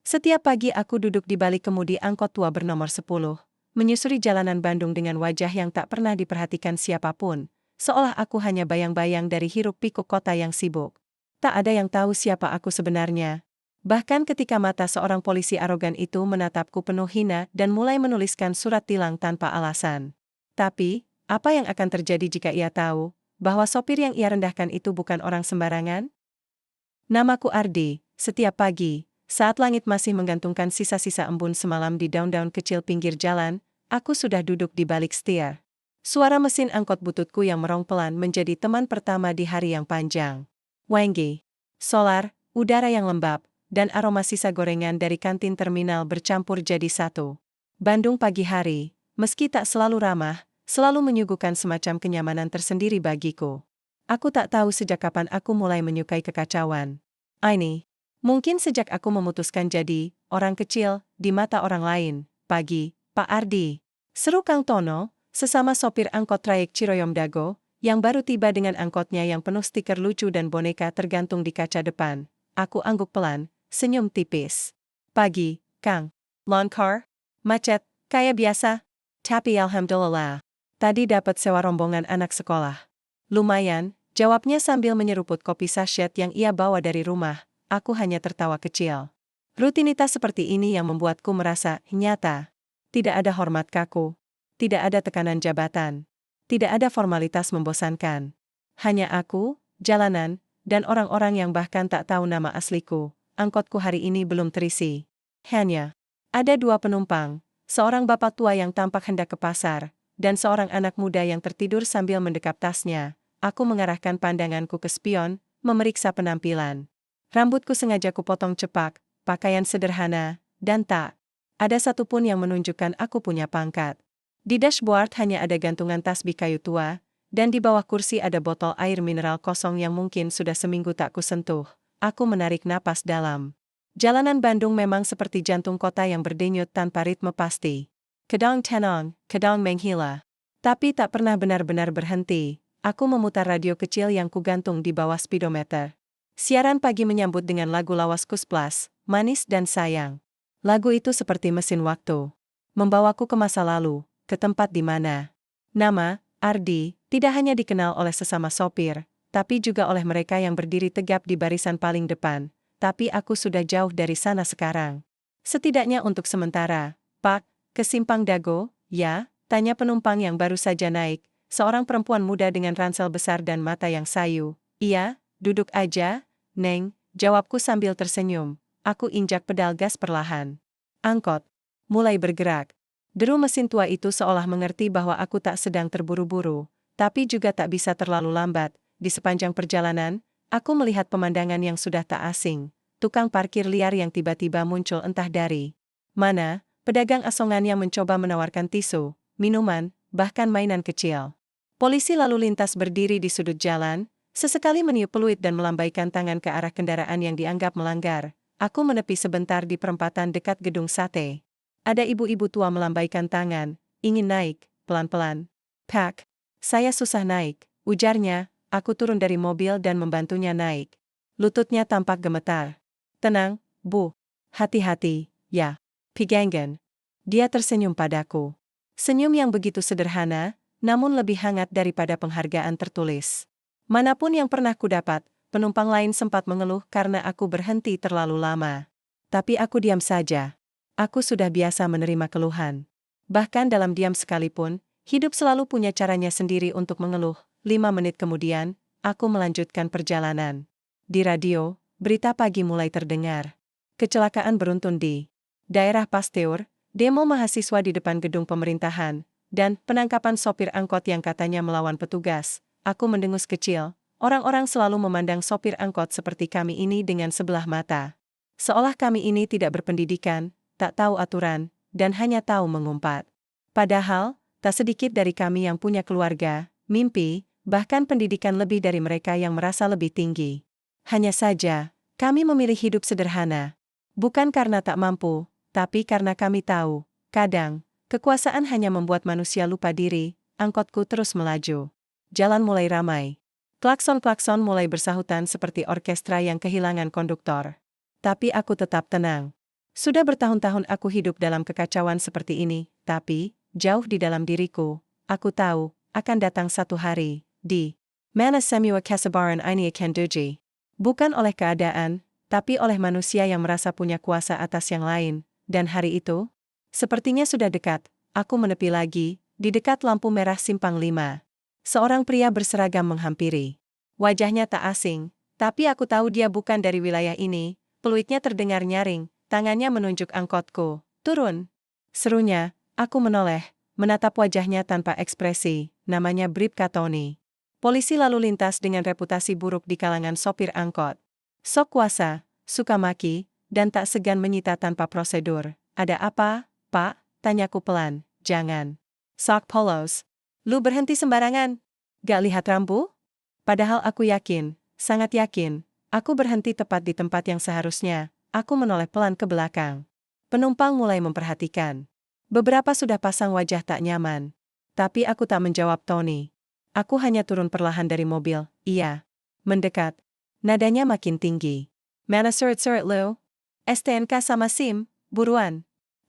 Setiap pagi aku duduk di balik kemudi angkot tua bernomor 10, menyusuri jalanan Bandung dengan wajah yang tak pernah diperhatikan siapapun, seolah aku hanya bayang-bayang dari hiruk-pikuk kota yang sibuk. Tak ada yang tahu siapa aku sebenarnya. Bahkan ketika mata seorang polisi arogan itu menatapku penuh hina dan mulai menuliskan surat tilang tanpa alasan. Tapi, apa yang akan terjadi jika ia tahu bahwa sopir yang ia rendahkan itu bukan orang sembarangan? Namaku Ardi. Setiap pagi, saat langit masih menggantungkan sisa-sisa embun semalam di daun-daun kecil pinggir jalan, aku sudah duduk di balik setir. Suara mesin angkot bututku yang merong pelan menjadi teman pertama di hari yang panjang. Wangi, solar, udara yang lembab, dan aroma sisa gorengan dari kantin terminal bercampur jadi satu. Bandung pagi hari, meski tak selalu ramah, selalu menyuguhkan semacam kenyamanan tersendiri bagiku. Aku tak tahu sejak kapan aku mulai menyukai kekacauan. Ini, mungkin sejak aku memutuskan jadi orang kecil di mata orang lain. Pagi, Pak Ardi. Seru Kang Tono, sesama sopir angkot trayek Ciroyom Dago, yang baru tiba dengan angkotnya yang penuh stiker lucu dan boneka tergantung di kaca depan. Aku angguk pelan, senyum tipis. Pagi, Kang. Lawn car? Macet, kayak biasa. Tapi alhamdulillah. Tadi dapat sewa rombongan anak sekolah. Lumayan, jawabnya sambil menyeruput kopi sachet yang ia bawa dari rumah. Aku hanya tertawa kecil. Rutinitas seperti ini yang membuatku merasa nyata. Tidak ada hormat kaku. Tidak ada tekanan jabatan. Tidak ada formalitas membosankan. Hanya aku, jalanan, dan orang-orang yang bahkan tak tahu nama asliku. Angkotku hari ini belum terisi. Hanya ada 2 penumpang, seorang bapak tua yang tampak hendak ke pasar, dan seorang anak muda yang tertidur sambil mendekap tasnya. Aku mengarahkan pandanganku ke spion, memeriksa penampilan. Rambutku sengaja kupotong cepak, pakaian sederhana, dan tak ada satupun yang menunjukkan aku punya pangkat. Di dashboard hanya ada gantungan tasbih kayu tua, dan di bawah kursi ada botol air mineral kosong yang mungkin sudah seminggu tak kusentuh. Aku menarik napas dalam. Jalanan Bandung memang seperti jantung kota yang berdenyut tanpa ritme pasti. Kedong tenong, kedong menghila. Tapi tak pernah benar-benar berhenti. Aku memutar radio kecil yang kugantung di bawah speedometer. Siaran pagi menyambut dengan lagu lawas Kusplas, manis dan sayang. Lagu itu seperti mesin waktu. Membawaku ke masa lalu, ke tempat di mana nama Ardi tidak hanya dikenal oleh sesama sopir, tapi juga oleh mereka yang berdiri tegap di barisan paling depan. Tapi aku sudah jauh dari sana sekarang. Setidaknya untuk sementara. Pak, ke Simpang Dago, ya? Tanya penumpang yang baru saja naik, seorang perempuan muda dengan ransel besar dan mata yang sayu. Iya, duduk aja, Neng, jawabku sambil tersenyum. Aku injak pedal gas perlahan. Angkot mulai bergerak. Deru mesin tua itu seolah mengerti bahwa aku tak sedang terburu-buru, tapi juga tak bisa terlalu lambat. Di sepanjang perjalanan, aku melihat pemandangan yang sudah tak asing. Tukang parkir liar yang tiba-tiba muncul entah dari mana, pedagang asongan yang mencoba menawarkan tisu, minuman, bahkan mainan kecil. Polisi lalu lintas berdiri di sudut jalan, sesekali meniup peluit dan melambaikan tangan ke arah kendaraan yang dianggap melanggar. Aku menepi sebentar di perempatan dekat gedung sate. Ada ibu-ibu tua melambaikan tangan, ingin naik, pelan-pelan. Pak, saya susah naik, ujarnya. Aku turun dari mobil dan membantunya naik. Lututnya tampak gemetar. Tenang, Bu. Hati-hati, ya. Piganggan. Dia tersenyum padaku. Senyum yang begitu sederhana, namun lebih hangat daripada penghargaan tertulis. Manapun yang pernah kudapat, penumpang lain sempat mengeluh karena aku berhenti terlalu lama. Tapi aku diam saja. Aku sudah biasa menerima keluhan. Bahkan dalam diam sekalipun, hidup selalu punya caranya sendiri untuk mengeluh. 5 menit kemudian, aku melanjutkan perjalanan. Di radio, berita pagi mulai terdengar. Kecelakaan beruntun di daerah Pasteur, demo mahasiswa di depan gedung pemerintahan, dan penangkapan sopir angkot yang katanya melawan petugas. Aku mendengus kecil. Orang-orang selalu memandang sopir angkot seperti kami ini dengan sebelah mata. Seolah kami ini tidak berpendidikan, tak tahu aturan, dan hanya tahu mengumpat. Padahal, tak sedikit dari kami yang punya keluarga, mimpi, bahkan pendidikan lebih dari mereka yang merasa lebih tinggi. Hanya saja, kami memilih hidup sederhana. Bukan karena tak mampu, tapi karena kami tahu, kadang, kekuasaan hanya membuat manusia lupa diri. Angkotku terus melaju. Jalan mulai ramai. Klakson-klakson mulai bersahutan seperti orkestra yang kehilangan konduktor. Tapi aku tetap tenang. Sudah bertahun-tahun aku hidup dalam kekacauan seperti ini, tapi, jauh di dalam diriku, aku tahu, akan datang satu hari, di mana semua kesabaran ini akan diuji. Bukan oleh keadaan, tapi oleh manusia yang merasa punya kuasa atas yang lain, dan hari itu, sepertinya sudah dekat. Aku menepi lagi, di dekat lampu merah simpang 5. Seorang pria berseragam menghampiri. Wajahnya tak asing, tapi aku tahu dia bukan dari wilayah ini. Peluitnya terdengar nyaring, tangannya menunjuk angkotku. Turun. Serunya, aku menoleh, menatap wajahnya tanpa ekspresi. Namanya Bribka Tony. Polisi lalu lintas dengan reputasi buruk di kalangan sopir angkot. Sok kuasa, suka maki, dan tak segan menyita tanpa prosedur. Ada apa, Pak? Tanyaku pelan. Jangan. Sok polos. Lu berhenti sembarangan. Gak lihat rambu? Padahal aku yakin, sangat yakin, aku berhenti tepat di tempat yang seharusnya. Aku menoleh pelan ke belakang. Penumpang mulai memperhatikan. Beberapa sudah pasang wajah tak nyaman. Tapi aku tak menjawab Tony. Aku hanya turun perlahan dari mobil. Iya. Mendekat. Nadanya makin tinggi. Mana surat-surat lo? STNK sama SIM, buruan.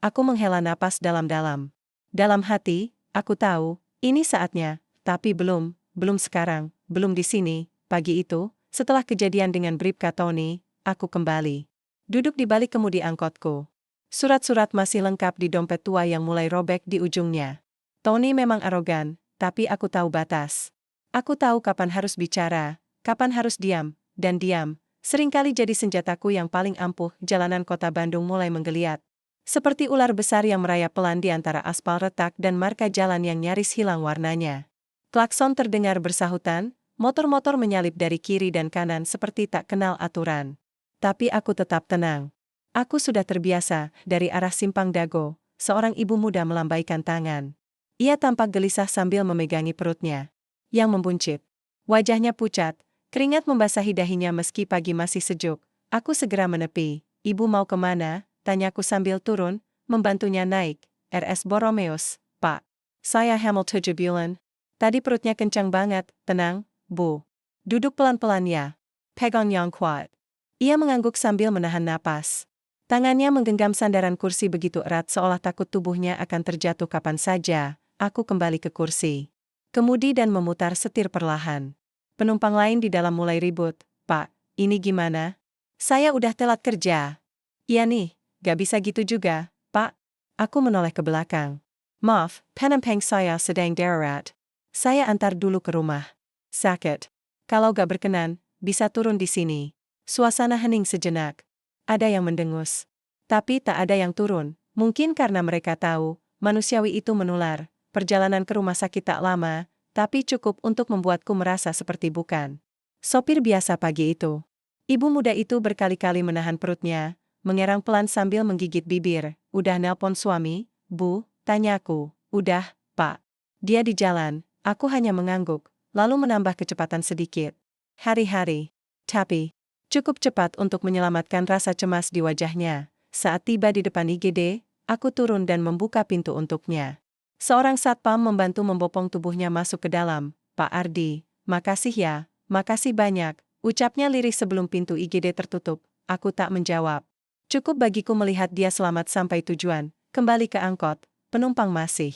Aku menghela napas dalam-dalam. Dalam hati, aku tahu, ini saatnya, tapi belum sekarang, belum di sini. Pagi itu, setelah kejadian dengan Bribka Tony, aku kembali. Duduk di balik kemudi angkotku. Surat-surat masih lengkap di dompet tua yang mulai robek di ujungnya. Tony memang arogan, tapi aku tahu batas. Aku tahu kapan harus bicara, kapan harus diam, dan diam, seringkali jadi senjataku yang paling ampuh. Jalanan kota Bandung mulai menggeliat. Seperti ular besar yang merayap pelan di antara aspal retak dan marka jalan yang nyaris hilang warnanya. Klakson terdengar bersahutan, motor-motor menyalip dari kiri dan kanan seperti tak kenal aturan. Tapi aku tetap tenang. Aku sudah terbiasa. Dari arah Simpang Dago, seorang ibu muda melambaikan tangan. Ia tampak gelisah sambil memegangi perutnya yang membuncit. Wajahnya pucat, keringat membasahi dahinya meski pagi masih sejuk. Aku segera menepi. Ibu mau kemana? Tanyaku sambil turun, membantunya naik. RS Boromeus, Pak. Saya Hamil 7 bulan. Tadi perutnya kencang banget. Tenang, Bu. Duduk pelan-pelan ya. Pegang yang kuat. Ia mengangguk sambil menahan napas. Tangannya menggenggam sandaran kursi begitu erat seolah takut tubuhnya akan terjatuh kapan saja. Aku kembali ke kursi. Kemudi dan memutar setir perlahan. Penumpang lain di dalam mulai ribut. Pak, ini gimana? Saya udah telat kerja. Iya nih. Gak bisa gitu juga, Pak. Aku menoleh ke belakang. Maaf, penumpang saya sedang darurat. Saya antar dulu ke rumah sakit. Kalau gak berkenan, bisa turun di sini. Suasana hening sejenak. Ada yang mendengus. Tapi tak ada yang turun. Mungkin karena mereka tahu, manusiawi itu menular. Perjalanan ke rumah sakit tak lama, tapi cukup untuk membuatku merasa seperti bukan sopir biasa pagi itu. Ibu muda itu berkali-kali menahan perutnya, mengerang pelan sambil menggigit bibir. Udah nelpon suami, Bu? Tanyaku. Udah, Pak. Dia di jalan. Aku hanya mengangguk, lalu menambah kecepatan sedikit. Hari-hari. Tapi, cukup cepat untuk menyelamatkan rasa cemas di wajahnya. Saat tiba di depan IGD, aku turun dan membuka pintu untuknya. Seorang satpam membantu membopong tubuhnya masuk ke dalam. Pak Ardi, makasih ya, makasih banyak, ucapnya lirih sebelum pintu IGD tertutup. Aku tak menjawab. Cukup bagiku melihat dia selamat sampai tujuan, kembali ke angkot, penumpang masih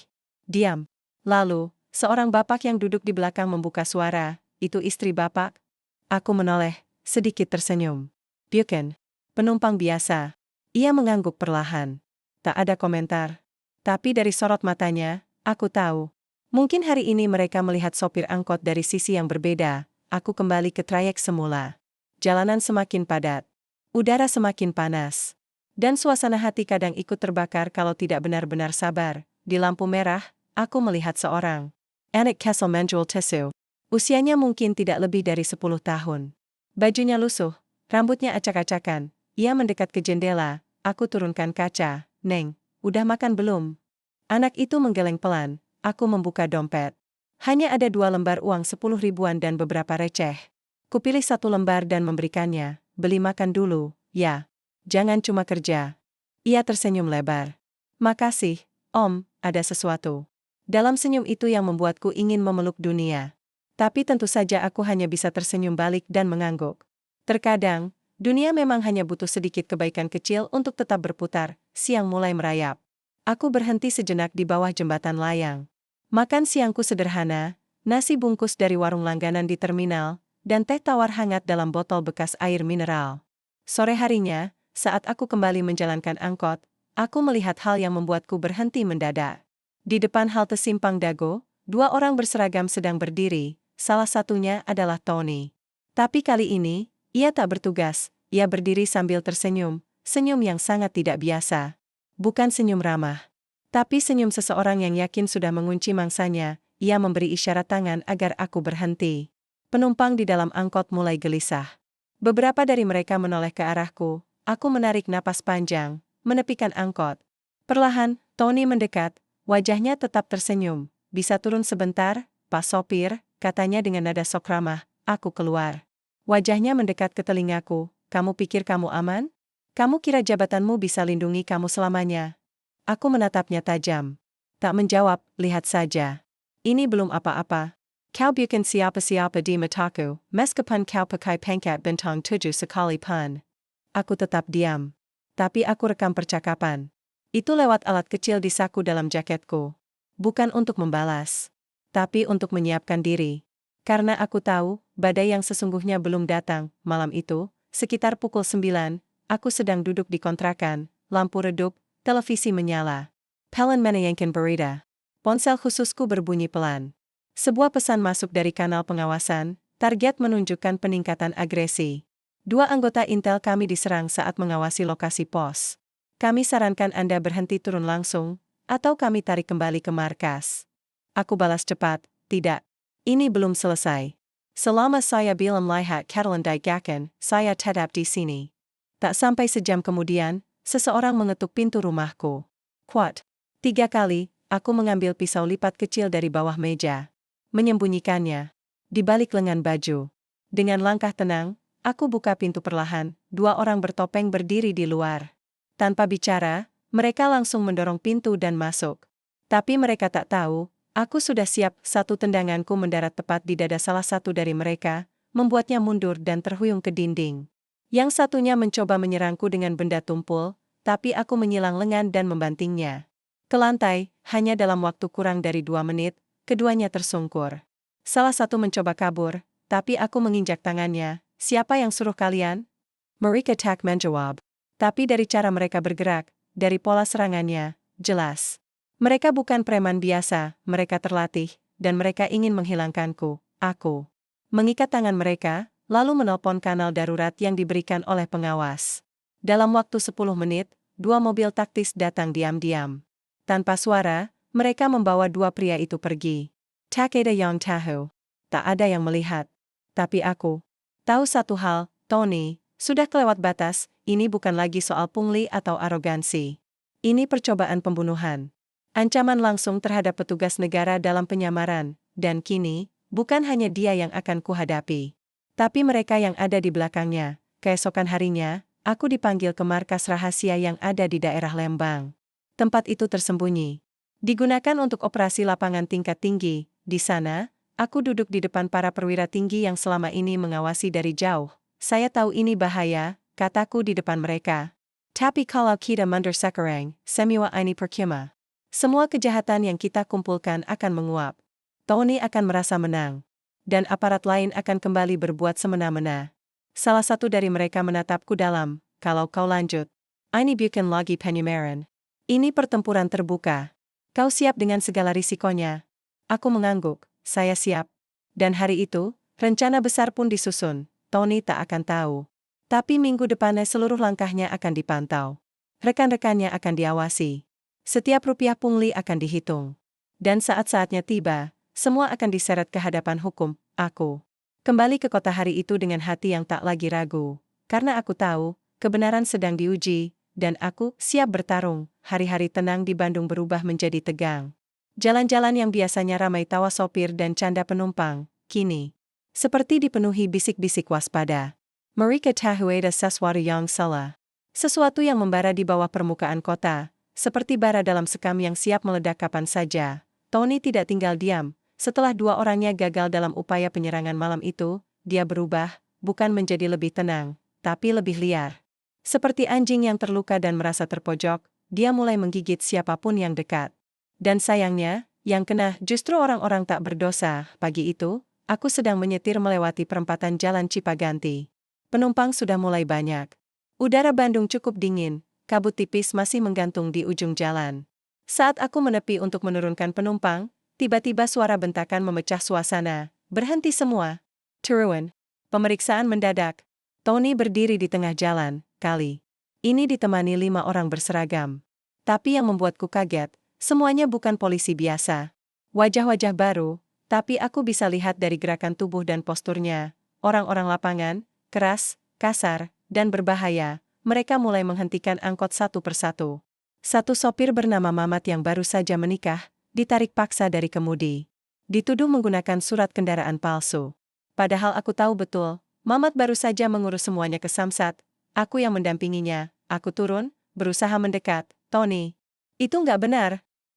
diam. Lalu, seorang bapak yang duduk di belakang membuka suara, itu istri bapak? Aku menoleh, sedikit tersenyum. Bukan. Penumpang biasa. Ia mengangguk perlahan. Tak ada komentar. Tapi dari sorot matanya, aku tahu. Mungkin hari ini mereka melihat sopir angkot dari sisi yang berbeda. Aku kembali ke trayek semula. Jalanan semakin padat. Udara semakin panas. Dan suasana hati kadang ikut terbakar kalau tidak benar-benar sabar. Di lampu merah, aku melihat seorang anak Kessel menjual tisu. Usianya mungkin tidak lebih dari 10 tahun. Bajunya lusuh, rambutnya acak-acakan. Ia mendekat ke jendela, aku turunkan kaca. Neng, udah makan belum? Anak itu menggeleng pelan, aku membuka dompet. Hanya ada 2 lembar uang 10 ribuan dan beberapa receh. Kupilih 1 lembar dan memberikannya. Beli makan dulu, ya. Jangan cuma kerja. Ia tersenyum lebar. Makasih, Om, ada sesuatu. Dalam senyum itu yang membuatku ingin memeluk dunia. Tapi tentu saja aku hanya bisa tersenyum balik dan mengangguk. Terkadang, Dunia memang hanya butuh sedikit kebaikan kecil untuk tetap berputar. Siang mulai merayap. Aku berhenti sejenak di bawah jembatan layang. Makan siangku sederhana, nasi bungkus dari warung langganan di terminal, dan teh tawar hangat dalam botol bekas air mineral. Sore harinya, saat aku kembali menjalankan angkot, aku melihat hal yang membuatku berhenti mendadak. Di depan halte Simpang Dago, dua orang berseragam sedang berdiri, salah satunya adalah Tony. Tapi kali ini, ia tak bertugas, ia berdiri sambil tersenyum, senyum yang sangat tidak biasa. Bukan senyum ramah. Tapi senyum seseorang yang yakin sudah mengunci mangsanya, ia memberi isyarat tangan agar aku berhenti. Penumpang di dalam angkot mulai gelisah. Beberapa dari mereka menoleh ke arahku, aku menarik napas panjang, menepikan angkot. Perlahan, Tony mendekat, wajahnya tetap tersenyum. Bisa turun sebentar, Pak Sopir, katanya dengan nada sok ramah, aku keluar. Wajahnya mendekat ke telingaku, kamu pikir kamu aman? Kamu kira jabatanmu bisa lindungi kamu selamanya? Aku menatapnya tajam. Tak menjawab, lihat saja. Ini belum apa-apa. Kau bukan siapa-siapa di mataku, meskipun kau pakai pangkat bintang 7 sekali pun. Aku tetap diam. Tapi aku rekam percakapan. Itu lewat alat kecil di saku dalam jaketku. Bukan untuk membalas. Tapi untuk menyiapkan diri. Karena aku tahu, badai yang sesungguhnya belum datang. Malam itu, sekitar pukul 9, aku sedang duduk di kontrakan, lampu redup, televisi menyala. Pelin menayangkan berita. Ponsel khususku berbunyi pelan. Sebuah pesan masuk dari kanal pengawasan, target menunjukkan peningkatan agresi. Dua anggota Intel kami diserang saat mengawasi lokasi pos. Kami sarankan Anda berhenti turun langsung, atau kami tarik kembali ke markas. Aku balas cepat, tidak. Ini belum selesai. Selama saya belum lihat kalian digakan, saya tetap di sini. Tak sampai sejam kemudian, seseorang mengetuk pintu rumahku. Kuat. 3 kali, aku mengambil pisau lipat kecil dari bawah meja. Menyembunyikannya. Di balik lengan baju. Dengan langkah tenang, aku buka pintu perlahan, 2 orang bertopeng berdiri di luar. Tanpa bicara, mereka langsung mendorong pintu dan masuk. Tapi mereka tak tahu, aku sudah siap. Satu tendanganku mendarat tepat di dada salah satu dari mereka, membuatnya mundur dan terhuyung ke dinding. Yang satunya mencoba menyerangku dengan benda tumpul, tapi aku menyilang lengan dan membantingnya. Ke lantai, hanya dalam waktu kurang dari 2 menit, keduanya tersungkur. Salah satu mencoba kabur, tapi aku menginjak tangannya. Siapa yang suruh kalian? Mereka tak menjawab. Tapi dari cara mereka bergerak, dari pola serangannya, jelas. Mereka bukan preman biasa, mereka terlatih, dan mereka ingin menghilangkanku, aku. Mengikat tangan mereka, lalu menelpon kanal darurat yang diberikan oleh pengawas. Dalam waktu 10 menit, 2 mobil taktis datang diam-diam. Tanpa suara, mereka membawa 2 pria itu pergi. Tak ada yang tahu. Tak ada yang melihat. Tapi aku tahu satu hal, Tony, sudah kelewat batas, ini bukan lagi soal pungli atau arogansi. Ini percobaan pembunuhan. Ancaman langsung terhadap petugas negara dalam penyamaran, dan kini, bukan hanya dia yang akan kuhadapi. Tapi mereka yang ada di belakangnya. Keesokan harinya, aku dipanggil ke markas rahasia yang ada di daerah Lembang. Tempat itu tersembunyi. Digunakan untuk operasi lapangan tingkat tinggi. Di sana, aku duduk di depan para perwira tinggi yang selama ini mengawasi dari jauh. Saya tahu ini bahaya, kataku di depan mereka. Tapi kalau kita mundur sekarang, semua ini percuma. Semua kejahatan yang kita kumpulkan akan menguap. Tony akan merasa menang. Dan aparat lain akan kembali berbuat semena-mena. Salah satu dari mereka menatapku dalam, kalau kau lanjut. Ini bukan lagi penyamaran. Ini pertempuran terbuka. Kau siap dengan segala risikonya? Aku mengangguk, saya siap. Dan hari itu, rencana besar pun disusun. Tony tak akan tahu. Tapi minggu depannya seluruh langkahnya akan dipantau. Rekan-rekannya akan diawasi. Setiap rupiah pungli akan dihitung. Dan saat-saatnya tiba, semua akan diseret ke hadapan hukum, aku. Kembali ke kota hari itu dengan hati yang tak lagi ragu. Karena aku tahu, kebenaran sedang diuji, dan aku siap bertarung. Hari-hari tenang di Bandung berubah menjadi tegang. Jalan-jalan yang biasanya ramai tawa sopir dan canda penumpang, kini seperti dipenuhi bisik-bisik waspada. Mereka tahu ada sesuatu yang salah. Sesuatu yang membara di bawah permukaan kota. Seperti bara dalam sekam yang siap meledak kapan saja. Tony tidak tinggal diam. Setelah 2 orangnya gagal dalam upaya penyerangan malam itu, dia berubah, bukan menjadi lebih tenang, tapi lebih liar. Seperti anjing yang terluka dan merasa terpojok, dia mulai menggigit siapapun yang dekat. Dan sayangnya, yang kena justru orang-orang tak berdosa. Pagi itu, aku sedang menyetir melewati perempatan Jalan Cipaganti. Penumpang sudah mulai banyak. Udara Bandung cukup dingin, kabut tipis masih menggantung di ujung jalan. Saat aku menepi untuk menurunkan penumpang, tiba-tiba suara bentakan memecah suasana. Berhenti semua. Turun. Pemeriksaan mendadak. Tony berdiri di tengah jalan, kali ini ditemani 5 orang berseragam. Tapi yang membuatku kaget, semuanya bukan polisi biasa. Wajah-wajah baru, tapi aku bisa lihat dari gerakan tubuh dan posturnya. Orang-orang lapangan, keras, kasar, dan berbahaya. Mereka mulai menghentikan angkot satu persatu. Satu sopir bernama Mamat yang baru saja menikah, ditarik paksa dari kemudi. Dituduh menggunakan surat kendaraan palsu. Padahal aku tahu betul, Mamat baru saja mengurus semuanya ke Samsat. Aku yang mendampinginya. Aku turun, berusaha mendekat. Tony. Itu nggak benar.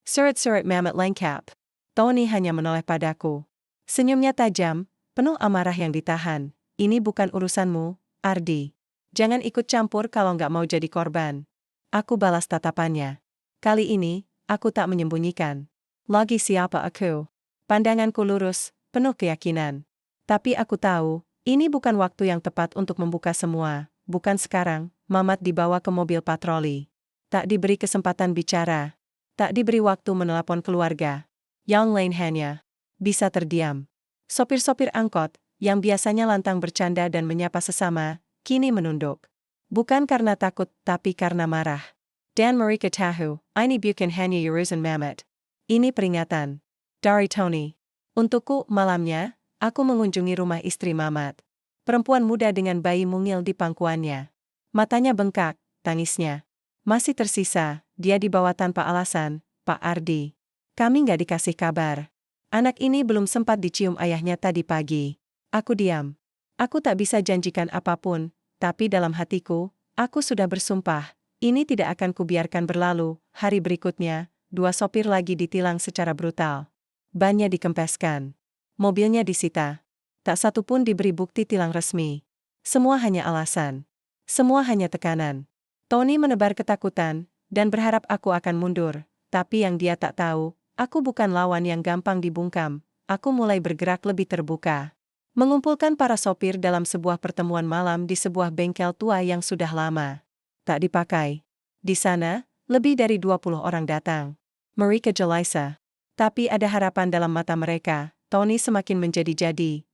Surat-surat Mamat lengkap. Tony hanya menoleh padaku. Senyumnya tajam, penuh amarah yang ditahan. Ini bukan urusanmu, Ardi. Jangan ikut campur kalau nggak mau jadi korban. Aku balas tatapannya. Kali ini, aku tak menyembunyikan. Lagi siapa aku? Pandanganku lurus, penuh keyakinan. Tapi aku tahu, ini bukan waktu yang tepat untuk membuka semua. Bukan sekarang. Mamat dibawa ke mobil patroli. Tak diberi kesempatan bicara. Tak diberi waktu menelpon keluarga. Yang lain hanya bisa terdiam. Sopir-sopir angkot, yang biasanya lantang bercanda dan menyapa sesama, kini menunduk. Bukan karena takut, tapi karena marah. Dan mereka tahu, ini bukan hanya urusan Mamat. Ini peringatan. Dari Tony. Untukku, malamnya, aku mengunjungi rumah istri Mamat. Perempuan muda dengan bayi mungil di pangkuannya. Matanya bengkak, tangisnya masih tersisa. Dia dibawa tanpa alasan, Pak Ardi. Kami nggak dikasih kabar. Anak ini belum sempat dicium ayahnya tadi pagi. Aku diam. Aku tak bisa janjikan apapun, tapi dalam hatiku, aku sudah bersumpah, ini tidak akan kubiarkan berlalu. Hari berikutnya, 2 sopir lagi ditilang secara brutal. Bannya dikempeskan. Mobilnya disita. Tak satu pun diberi bukti tilang resmi. Semua hanya alasan. Semua hanya tekanan. Tony menebar ketakutan, dan berharap aku akan mundur. Tapi yang dia tak tahu, aku bukan lawan yang gampang dibungkam. Aku mulai bergerak lebih terbuka. Mengumpulkan para sopir dalam sebuah pertemuan malam di sebuah bengkel tua yang sudah lama tak dipakai. Di sana, lebih dari 20 orang datang. Mereka jelisa. Tapi ada harapan dalam mata mereka. Tony semakin menjadi-jadi.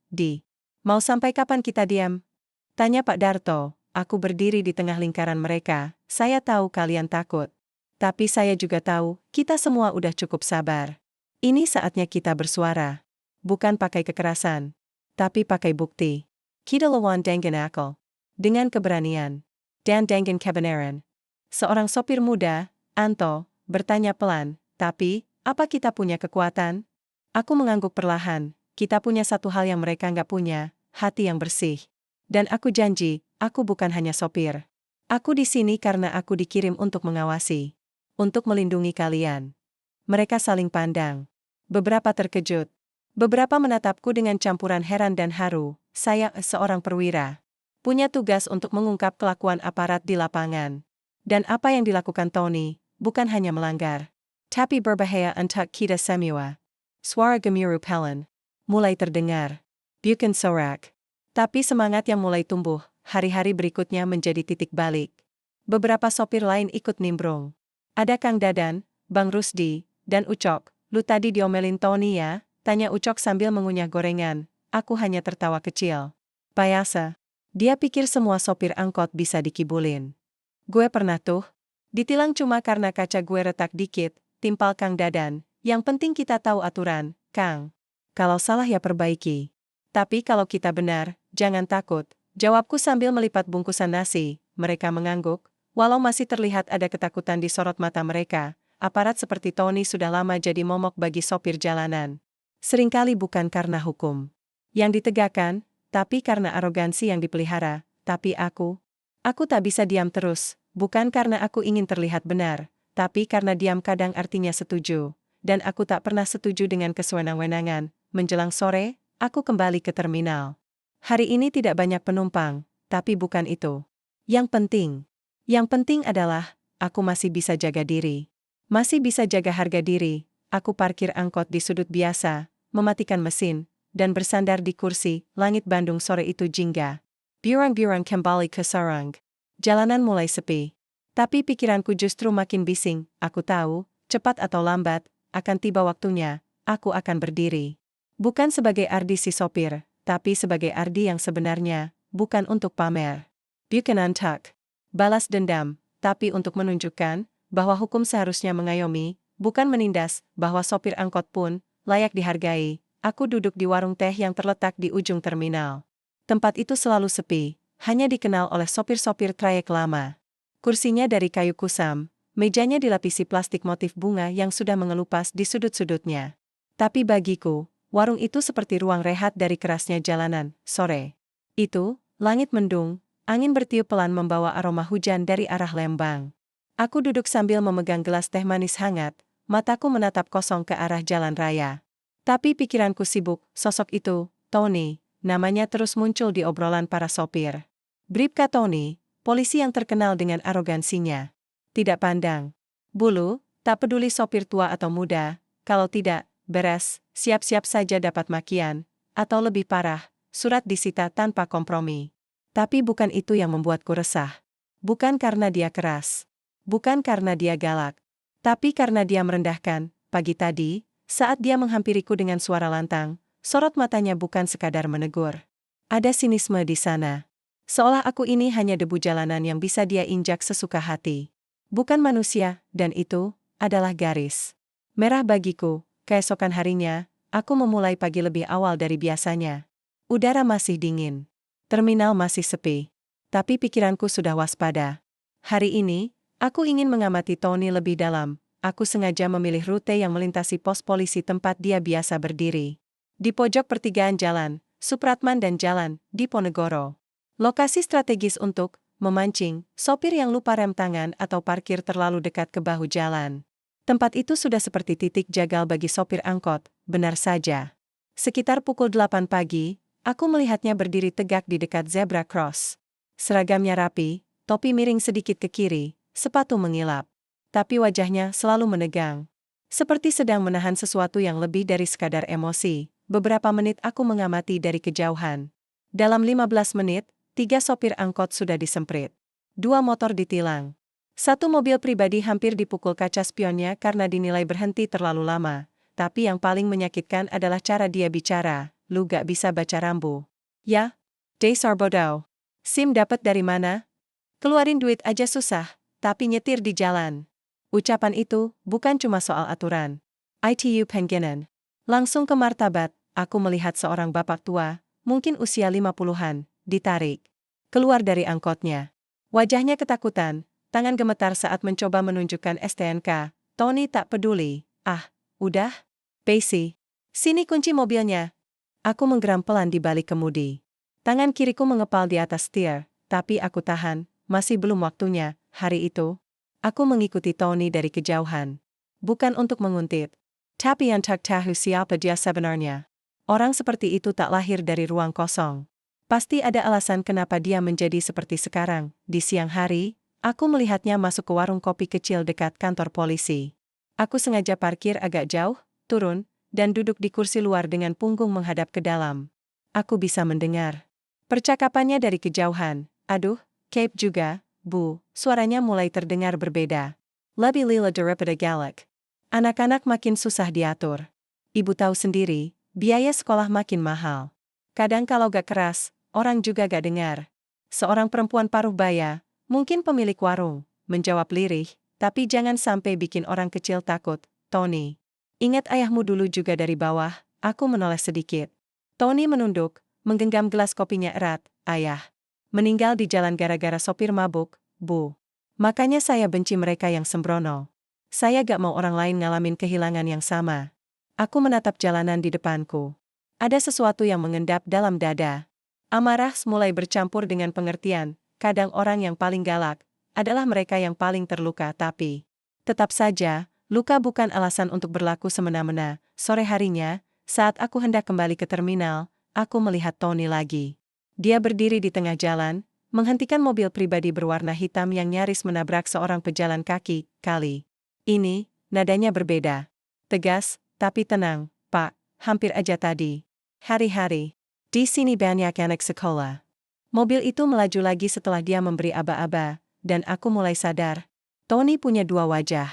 Mau sampai kapan kita diam? Tanya Pak Darto. Aku berdiri di tengah lingkaran mereka. Saya tahu kalian takut. Tapi saya juga tahu, kita semua udah cukup sabar. Ini saatnya kita bersuara. Bukan pakai kekerasan, tapi pakai bukti. Kita lawan dengan akal. Dengan keberanian. Dan dengan kebenaran. Seorang sopir muda, Anto, bertanya pelan, tapi, apa kita punya kekuatan? Aku mengangguk perlahan. Kita punya satu hal yang mereka nggak punya, hati yang bersih. Dan aku janji, aku bukan hanya sopir. Aku di sini karena aku dikirim untuk mengawasi. Untuk melindungi kalian. Mereka saling pandang. Beberapa terkejut. Beberapa menatapku dengan campuran heran dan haru. Saya, seorang perwira, punya tugas untuk mengungkap kelakuan aparat di lapangan. Dan apa yang dilakukan Tony, bukan hanya melanggar, tapi berbahaya untuk kita semua. Suara gemuruh pelan mulai terdengar. Bukan sorak. Tapi semangat yang mulai tumbuh, hari-hari berikutnya menjadi titik balik. Beberapa sopir lain ikut nimbrung. Ada Kang Dadan, Bang Rusdi, dan Ucok. Lu tadi diomelin Tony ya? Tanya Ucok sambil mengunyah gorengan. Aku hanya tertawa kecil. Biasa. Dia pikir semua sopir angkot bisa dikibulin. Gue pernah tuh. Ditilang cuma karena kaca gue retak dikit, timpal Kang Dadan. Yang penting kita tahu aturan, Kang. Kalau salah ya perbaiki. Tapi kalau kita benar, jangan takut. Jawabku sambil melipat bungkusan nasi. Mereka mengangguk. Walau masih terlihat ada ketakutan di sorot mata mereka, aparat seperti Tony sudah lama jadi momok bagi sopir jalanan. Seringkali bukan karena hukum yang ditegakkan, tapi karena arogansi yang dipelihara. Tapi aku tak bisa diam terus, bukan karena aku ingin terlihat benar, tapi karena diam kadang artinya setuju. Dan aku tak pernah setuju dengan kesewenang-wenangan. Menjelang sore, aku kembali ke terminal. Hari ini tidak banyak penumpang, tapi bukan itu Yang penting adalah, aku masih bisa jaga diri. Masih bisa jaga harga diri. Aku parkir angkot di sudut biasa, mematikan mesin, dan bersandar di kursi. Langit Bandung sore itu jingga. Biurang-biurang kembali ke sarang. Jalanan mulai sepi. Tapi pikiranku justru makin bising. Aku tahu, cepat atau lambat, akan tiba waktunya, aku akan berdiri. Bukan sebagai Ardi si sopir, tapi sebagai Ardi yang sebenarnya, bukan untuk pamer. Bukan untuk balas dendam, tapi untuk menunjukkan bahwa hukum seharusnya mengayomi, bukan menindas, bahwa sopir angkot pun layak dihargai. Aku duduk di warung teh yang terletak di ujung terminal. Tempat itu selalu sepi, hanya dikenal oleh sopir-sopir trayek lama. Kursinya dari kayu kusam, mejanya dilapisi plastik motif bunga yang sudah mengelupas di sudut-sudutnya. Tapi bagiku, warung itu seperti ruang rehat dari kerasnya jalanan. Sore itu, langit mendung, angin bertiup pelan membawa aroma hujan dari arah Lembang. Aku duduk sambil memegang gelas teh manis hangat, mataku menatap kosong ke arah jalan raya. Tapi pikiranku sibuk, sosok itu, Tony, namanya terus muncul di obrolan para sopir. Bribka Tony, polisi yang terkenal dengan arogansinya. Tidak pandang bulu, tak peduli sopir tua atau muda, kalau tidak, beres, siap-siap saja dapat makian, atau lebih parah, surat disita tanpa kompromi. Tapi bukan itu yang membuatku resah. Bukan karena dia keras. Bukan karena dia galak. Tapi karena dia merendahkan. Pagi tadi, saat dia menghampiriku dengan suara lantang, sorot matanya bukan sekadar menegur. Ada sinisme di sana. Seolah aku ini hanya debu jalanan yang bisa dia injak sesuka hati. Bukan manusia, dan itu adalah garis merah bagiku. Keesokan harinya, aku memulai pagi lebih awal dari biasanya. Udara masih dingin. Terminal masih sepi. Tapi pikiranku sudah waspada. Hari ini, aku ingin mengamati Tony lebih dalam. Aku sengaja memilih rute yang melintasi pos polisi tempat dia biasa berdiri. Di pojok pertigaan jalan, Supratman dan Jalan, Diponegoro. Lokasi strategis untuk memancing sopir yang lupa rem tangan atau parkir terlalu dekat ke bahu jalan. Tempat itu sudah seperti titik jagal bagi sopir angkot, benar saja. Sekitar pukul 8 pagi, aku melihatnya berdiri tegak di dekat zebra cross. Seragamnya rapi, topi miring sedikit ke kiri, sepatu mengilap. Tapi wajahnya selalu menegang. Seperti sedang menahan sesuatu yang lebih dari sekadar emosi. Beberapa menit aku mengamati dari kejauhan. Dalam 15 menit, 3 sopir angkot sudah disemprit. 2 motor ditilang. 1 mobil pribadi hampir dipukul kaca spionnya karena dinilai berhenti terlalu lama. Tapi yang paling menyakitkan adalah cara dia bicara. Lu gak bisa baca rambu. Ya? Dasar bodoh. SIM dapat dari mana? Keluarin duit aja susah, tapi nyetir di jalan. Ucapan itu bukan cuma soal aturan. ITU pengginan. Langsung ke martabat, aku melihat seorang bapak tua, mungkin usia 50-an, ditarik keluar dari angkotnya. Wajahnya ketakutan, tangan gemetar saat mencoba menunjukkan STNK. Tony tak peduli. Ah, udah? Pacey. Sini kunci mobilnya. Aku menggeram pelan di balik kemudi. Tangan kiriku mengepal di atas setir, tapi aku tahan, masih belum waktunya. Hari itu, aku mengikuti Tony dari kejauhan. Bukan untuk menguntit, tapi untuk tahu siapa dia sebenarnya. Orang seperti itu tak lahir dari ruang kosong. Pasti ada alasan kenapa dia menjadi seperti sekarang. Di siang hari, aku melihatnya masuk ke warung kopi kecil dekat kantor polisi. Aku sengaja parkir agak jauh, turun, dan duduk di kursi luar dengan punggung menghadap ke dalam. Aku bisa mendengar percakapannya dari kejauhan. Aduh, Cape juga, Bu, suaranya mulai terdengar berbeda. Lebih lila daripada galak. Anak-anak makin susah diatur. Ibu tahu sendiri, biaya sekolah makin mahal. Kadang kalau gak keras, orang juga gak dengar. Seorang perempuan paruh baya, mungkin pemilik warung, menjawab lirih, tapi jangan sampai bikin orang kecil takut, Tony. Ingat ayahmu dulu juga dari bawah, aku menoleh sedikit. Tony menunduk, menggenggam gelas kopinya erat. Ayah meninggal di jalan gara-gara sopir mabuk, Bu. Makanya saya benci mereka yang sembrono. Saya gak mau orang lain ngalamin kehilangan yang sama. Aku menatap jalanan di depanku. Ada sesuatu yang mengendap dalam dada. Amarah mulai bercampur dengan pengertian. Kadang orang yang paling galak adalah mereka yang paling terluka, tapi tetap saja, luka bukan alasan untuk berlaku semena-mena. Sore harinya, saat aku hendak kembali ke terminal, aku melihat Tony lagi. Dia berdiri di tengah jalan, menghentikan mobil pribadi berwarna hitam yang nyaris menabrak seorang pejalan kaki. Kali ini, nadanya berbeda. Tegas, tapi tenang, Pak, hampir aja tadi. Hari-hari. Di sini banyak anak sekolah. Mobil itu melaju lagi setelah dia memberi aba-aba, dan aku mulai sadar. Tony punya dua wajah.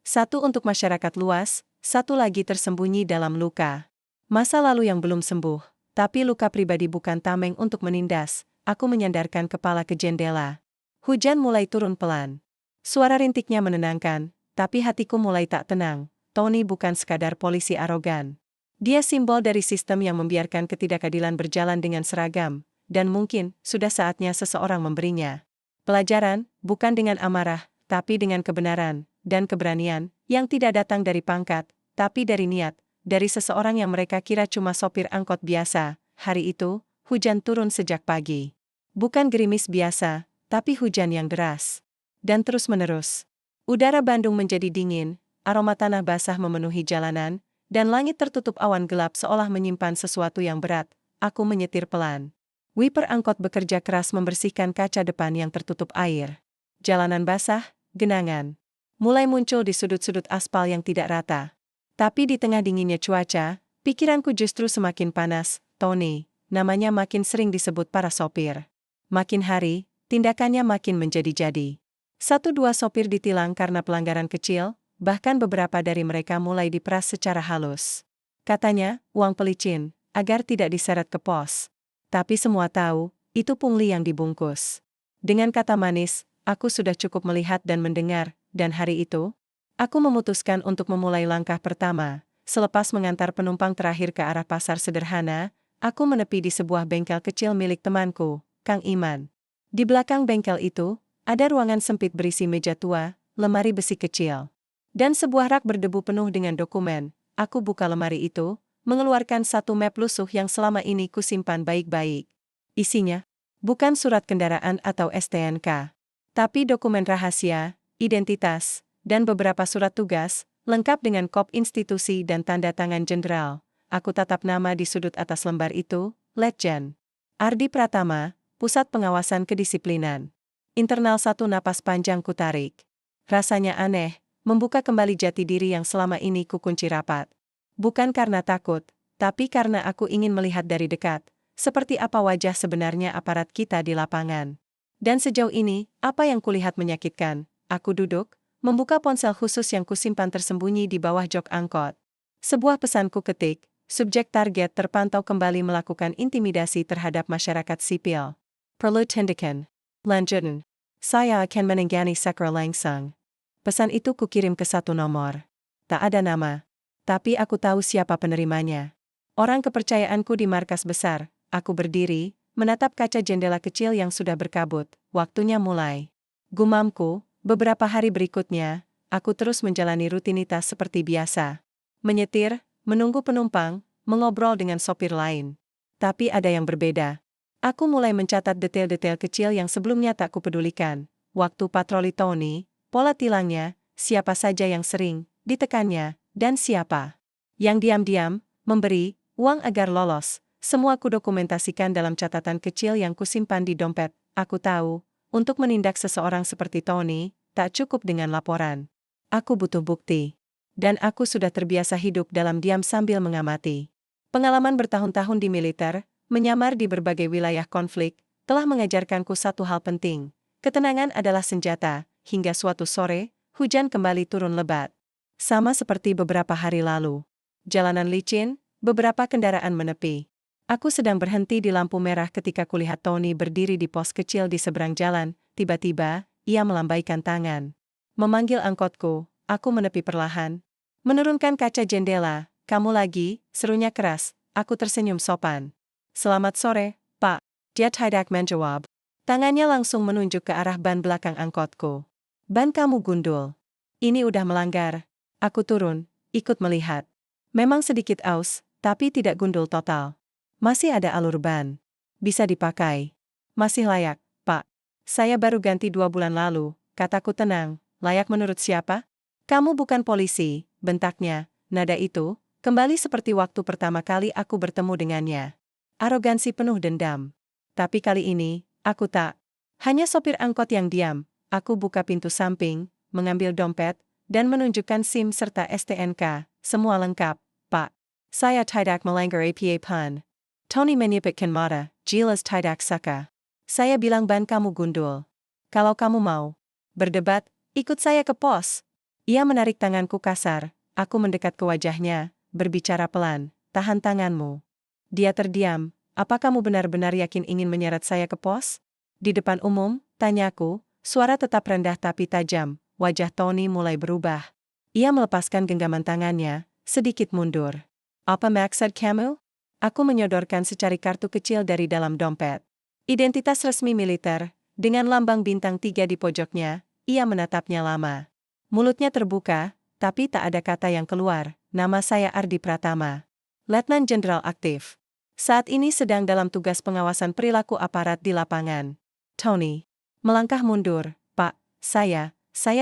Satu untuk masyarakat luas, satu lagi tersembunyi dalam luka. Masa lalu yang belum sembuh, tapi luka pribadi bukan tameng untuk menindas. Aku menyandarkan kepala ke jendela. Hujan mulai turun pelan. Suara rintiknya menenangkan, tapi hatiku mulai tak tenang. Tony bukan sekadar polisi arogan. Dia simbol dari sistem yang membiarkan ketidakadilan berjalan dengan seragam, dan mungkin sudah saatnya seseorang memberinya pelajaran, bukan dengan amarah, tapi dengan kebenaran dan keberanian yang tidak datang dari pangkat, tapi dari niat, dari seseorang yang mereka kira cuma sopir angkot biasa. Hari itu, hujan turun sejak pagi. Bukan gerimis biasa, tapi hujan yang deras. Dan terus-menerus. Udara Bandung menjadi dingin, aroma tanah basah memenuhi jalanan, dan langit tertutup awan gelap seolah menyimpan sesuatu yang berat. Aku menyetir pelan. Wiper angkot bekerja keras membersihkan kaca depan yang tertutup air. Jalanan basah, genangan. Mulai muncul di sudut-sudut aspal yang tidak rata. Tapi di tengah dinginnya cuaca, pikiranku justru semakin panas. Tony, namanya makin sering disebut para sopir. Makin hari, tindakannya makin menjadi-jadi. Satu dua sopir ditilang karena pelanggaran kecil, bahkan beberapa dari mereka mulai diperas secara halus. Katanya, uang pelicin, agar tidak diseret ke pos. Tapi semua tahu, itu pungli yang dibungkus. Dengan kata manis, aku sudah cukup melihat dan mendengar, dan hari itu, aku memutuskan untuk memulai langkah pertama. Selepas mengantar penumpang terakhir ke arah pasar sederhana, aku menepi di sebuah bengkel kecil milik temanku, Kang Iman. Di belakang bengkel itu, ada ruangan sempit berisi meja tua, lemari besi kecil, dan sebuah rak berdebu penuh dengan dokumen. Aku buka lemari itu, mengeluarkan satu map lusuh yang selama ini kusimpan baik-baik. Isinya, bukan surat kendaraan atau STNK, tapi dokumen rahasia, identitas, dan beberapa surat tugas, lengkap dengan kop institusi dan tanda tangan jenderal. Aku tatap nama di sudut atas lembar itu, Letjen Ardi Pratama, Pusat Pengawasan Kedisiplinan Internal. Satu napas panjang kutarik. Rasanya aneh, membuka kembali jati diri yang selama ini kukunci rapat. Bukan karena takut, tapi karena aku ingin melihat dari dekat, seperti apa wajah sebenarnya aparat kita di lapangan. Dan sejauh ini, apa yang kulihat menyakitkan. Aku duduk, membuka ponsel khusus yang kusimpan tersembunyi di bawah jok angkot. Sebuah pesanku ketik, subjek target terpantau kembali melakukan intimidasi terhadap masyarakat sipil. Perlu tindakan lanjutan. Saya akan menangani secara langsung. Pesan itu kukirim ke satu nomor. Tak ada nama. Tapi aku tahu siapa penerimanya. Orang kepercayaanku di markas besar. Aku berdiri, menatap kaca jendela kecil yang sudah berkabut. Waktunya mulai. Gumamku, beberapa hari berikutnya, aku terus menjalani rutinitas seperti biasa. Menyetir, menunggu penumpang, mengobrol dengan sopir lain. Tapi ada yang berbeda. Aku mulai mencatat detail-detail kecil yang sebelumnya tak kupedulikan. Waktu patroli Tony, pola tilangnya, siapa saja yang sering ditekannya, dan siapa yang diam-diam memberi uang agar lolos. Semua kudokumentasikan dalam catatan kecil yang kusimpan di dompet. Aku tahu, untuk menindak seseorang seperti Tony, tak cukup dengan laporan. Aku butuh bukti. Dan aku sudah terbiasa hidup dalam diam sambil mengamati. Pengalaman bertahun-tahun di militer, menyamar di berbagai wilayah konflik, telah mengajarkanku satu hal penting. Ketenangan adalah senjata. Hingga suatu sore, hujan kembali turun lebat. Sama seperti beberapa hari lalu. Jalanan licin, beberapa kendaraan menepi. Aku sedang berhenti di lampu merah ketika kulihat Tony berdiri di pos kecil di seberang jalan. Tiba-tiba, ia melambaikan tangan. Memanggil angkotku, aku menepi perlahan. Menurunkan kaca jendela. Kamu lagi, serunya keras. Aku tersenyum sopan. Selamat sore, Pak. Dia tidak menjawab. Tangannya langsung menunjuk ke arah ban belakang angkotku. Ban kamu gundul. Ini udah melanggar. Aku turun, ikut melihat. Memang sedikit aus, tapi tidak gundul total. Masih ada alur ban. Bisa dipakai. Masih layak, Pak. Saya baru ganti 2 bulan lalu, kataku tenang. Layak menurut siapa? Kamu bukan polisi, bentaknya. Nada itu, kembali seperti waktu pertama kali aku bertemu dengannya. Arogansi penuh dendam. Tapi kali ini, aku tak Hanya sopir angkot yang diam. Aku buka pintu samping, mengambil dompet, dan menunjukkan SIM serta STNK, semua lengkap, Pak. Saya tidak melanggar APA pun. Tony menyipitkan mata, jelas tidak suka. Saya bilang ban kamu gundul. Kalau kamu mau berdebat, ikut saya ke pos. Ia menarik tanganku kasar, aku mendekat ke wajahnya, berbicara pelan, tahan tanganmu. Dia terdiam, apa kamu benar-benar yakin ingin menyeret saya ke pos? Di depan umum, tanyaku, suara tetap rendah tapi tajam, wajah Tony mulai berubah. Ia melepaskan genggaman tangannya, sedikit mundur. Apa maksud kamu? Aku menyodorkan secari kartu kecil dari dalam dompet. Identitas resmi militer, dengan lambang bintang 3 di pojoknya, ia menatapnya lama. Mulutnya terbuka, tapi tak ada kata yang keluar, nama saya Ardi Pratama. Letnan Jenderal aktif. Saat ini sedang dalam tugas pengawasan perilaku aparat di lapangan. Tony. Melangkah mundur, Pak, saya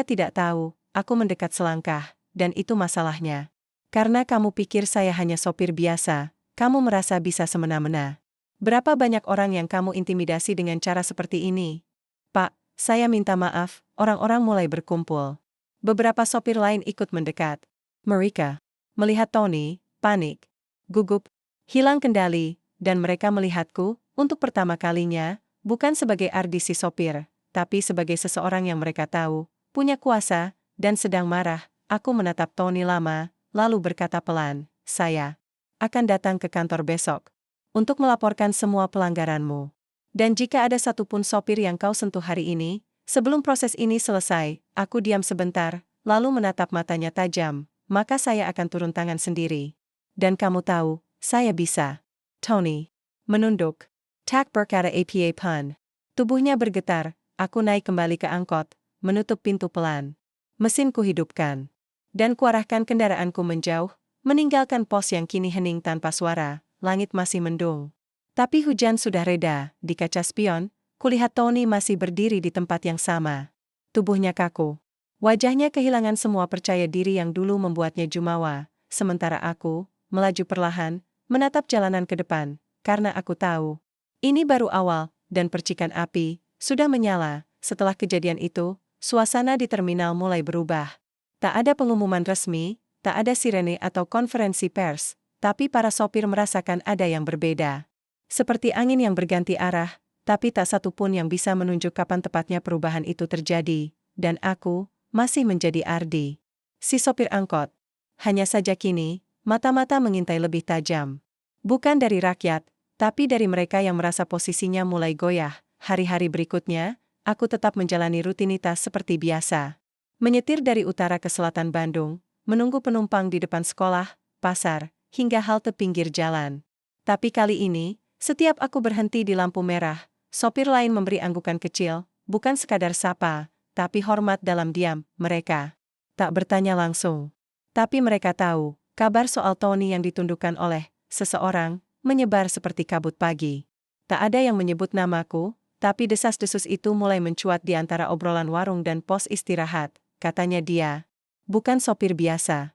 tidak tahu, aku mendekat selangkah, dan itu masalahnya. Karena kamu pikir saya hanya sopir biasa, kamu merasa bisa semena-mena. Berapa banyak orang yang kamu intimidasi dengan cara seperti ini? Pak, saya minta maaf, orang-orang mulai berkumpul. Beberapa sopir lain ikut mendekat. Mereka melihat Tony, panik, gugup, hilang kendali, dan mereka melihatku, untuk pertama kalinya, bukan sebagai Ardi si sopir, tapi sebagai seseorang yang mereka tahu, punya kuasa, dan sedang marah. Aku menatap Tony lama, lalu berkata pelan, saya akan datang ke kantor besok untuk melaporkan semua pelanggaranmu. Dan jika ada satupun sopir yang kau sentuh hari ini, sebelum proses ini selesai, aku diam sebentar, lalu menatap matanya tajam, maka saya akan turun tangan sendiri. Dan kamu tahu, saya bisa. Tony menunduk. Tak berkata apa pun. Tubuhnya bergetar, aku naik kembali ke angkot, menutup pintu pelan. Mesin kuhidupkan. Dan kuarahkan kendaraanku menjauh, meninggalkan pos yang kini hening tanpa suara, langit masih mendung. Tapi hujan sudah reda, di kaca spion, kulihat Tony masih berdiri di tempat yang sama. Tubuhnya kaku. Wajahnya kehilangan semua percaya diri yang dulu membuatnya jumawa, sementara aku, melaju perlahan, menatap jalanan ke depan, karena aku tahu. Ini baru awal, dan percikan api sudah menyala. Setelah kejadian itu, suasana di terminal mulai berubah. Tak ada pengumuman resmi, tak ada sirene atau konferensi pers, tapi para sopir merasakan ada yang berbeda. Seperti angin yang berganti arah, tapi tak satu pun yang bisa menunjuk kapan tepatnya perubahan itu terjadi, dan aku masih menjadi Ardi, si sopir angkot. Hanya saja kini, mata-mata mengintai lebih tajam. Bukan dari rakyat, tapi dari mereka yang merasa posisinya mulai goyah. Hari-hari berikutnya, aku tetap menjalani rutinitas seperti biasa. Menyetir dari utara ke selatan Bandung, menunggu penumpang di depan sekolah, pasar, hingga halte pinggir jalan. Tapi kali ini, setiap aku berhenti di lampu merah, sopir lain memberi anggukan kecil, bukan sekadar sapa, tapi hormat dalam diam. Mereka tak bertanya langsung. Tapi mereka tahu, kabar soal Tony yang ditundukkan oleh seseorang menyebar seperti kabut pagi. Tak ada yang menyebut namaku, tapi desas-desus itu mulai mencuat di antara obrolan warung dan pos istirahat. Katanya dia bukan sopir biasa.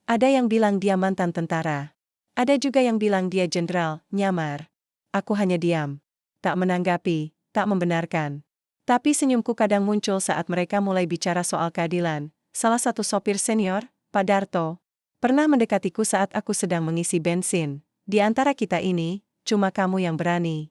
Ada yang bilang dia mantan tentara. Ada juga yang bilang dia jenderal, nyamar. Aku hanya diam. Tak menanggapi, tak membenarkan. Tapi senyumku kadang muncul saat mereka mulai bicara soal keadilan. Salah satu sopir senior, Pak Darto, pernah mendekatiku saat aku sedang mengisi bensin. Di antara kita ini, cuma kamu yang berani,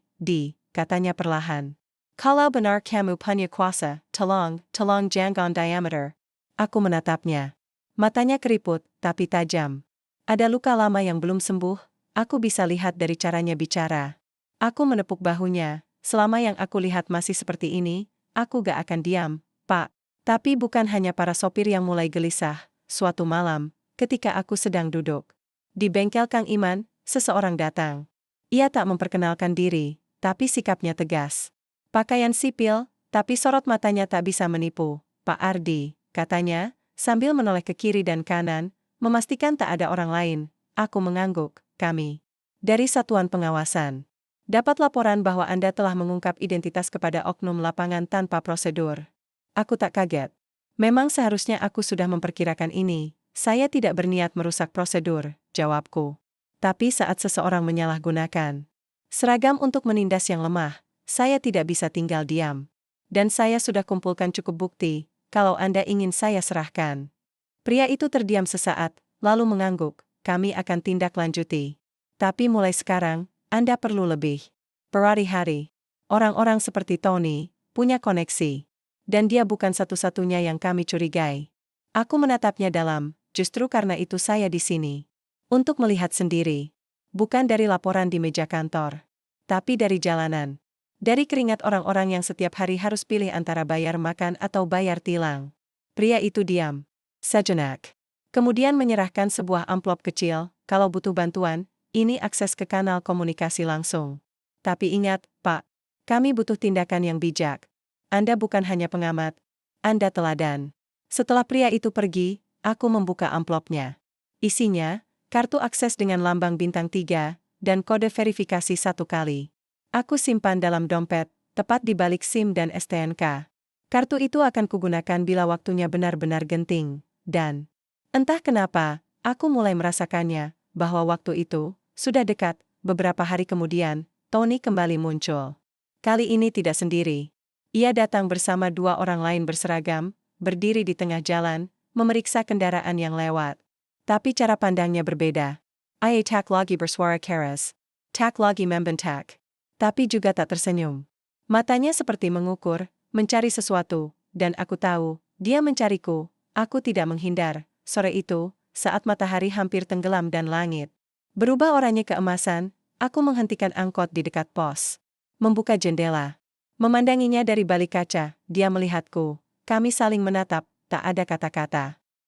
katanya perlahan. Kalau benar kamu punya kuasa, tolong jangan diameter. Aku menatapnya. Matanya keriput, tapi tajam. Ada luka lama yang belum sembuh, aku bisa lihat dari caranya bicara. Aku menepuk bahunya, selama yang aku lihat masih seperti ini, aku gak akan diam, Pak. Tapi bukan hanya para sopir yang mulai gelisah. Suatu malam, ketika aku sedang duduk di bengkel Kang Iman, seseorang datang. Ia tak memperkenalkan diri, tapi sikapnya tegas. Pakaian sipil, tapi sorot matanya tak bisa menipu. Pak Ardi, katanya, sambil menoleh ke kiri dan kanan, memastikan tak ada orang lain. Aku mengangguk. Kami dari Satuan Pengawasan dapat laporan bahwa Anda telah mengungkap identitas kepada oknum lapangan tanpa prosedur. Aku tak kaget. Memang seharusnya aku sudah memperkirakan ini. Saya tidak berniat merusak prosedur, jawabku. Tapi saat seseorang menyalahgunakan seragam untuk menindas yang lemah, saya tidak bisa tinggal diam. Dan saya sudah kumpulkan cukup bukti, kalau Anda ingin saya serahkan. Pria itu terdiam sesaat, lalu mengangguk, kami akan tindak lanjuti. Tapi mulai sekarang, Anda perlu lebih berhari-hari. Orang-orang seperti Tony punya koneksi. Dan dia bukan satu-satunya yang kami curigai. Aku menatapnya dalam, justru karena itu saya di sini. Untuk melihat sendiri. Bukan dari laporan di meja kantor. Tapi dari jalanan. Dari keringat orang-orang yang setiap hari harus pilih antara bayar makan atau bayar tilang. Pria itu diam sejenak. Kemudian menyerahkan sebuah amplop kecil, kalau butuh bantuan, ini akses ke kanal komunikasi langsung. Tapi ingat, Pak, kami butuh tindakan yang bijak. Anda bukan hanya pengamat, Anda teladan. Setelah pria itu pergi, aku membuka amplopnya. Isinya, kartu akses dengan lambang bintang 3, dan kode verifikasi 1 kali. Aku simpan dalam dompet, tepat di balik SIM dan STNK. Kartu itu akan kugunakan bila waktunya benar-benar genting, dan entah kenapa, aku mulai merasakannya, bahwa waktu itu sudah dekat. Beberapa hari kemudian, Tony kembali muncul. Kali ini tidak sendiri. Ia datang bersama 2 orang lain berseragam, berdiri di tengah jalan, memeriksa kendaraan yang lewat. Tapi cara pandangnya berbeda. Ia tak lagi bersuara keras, tak lagi membentak. Tapi juga tak tersenyum. Matanya seperti mengukur, mencari sesuatu, dan aku tahu, dia mencariku. Aku tidak menghindar. Sore itu, saat matahari hampir tenggelam dan langit berubah oranye keemasan, aku menghentikan angkot di dekat pos. Membuka jendela. Memandanginya dari balik kaca, dia melihatku. Kami saling menatap, tak ada kata-kata.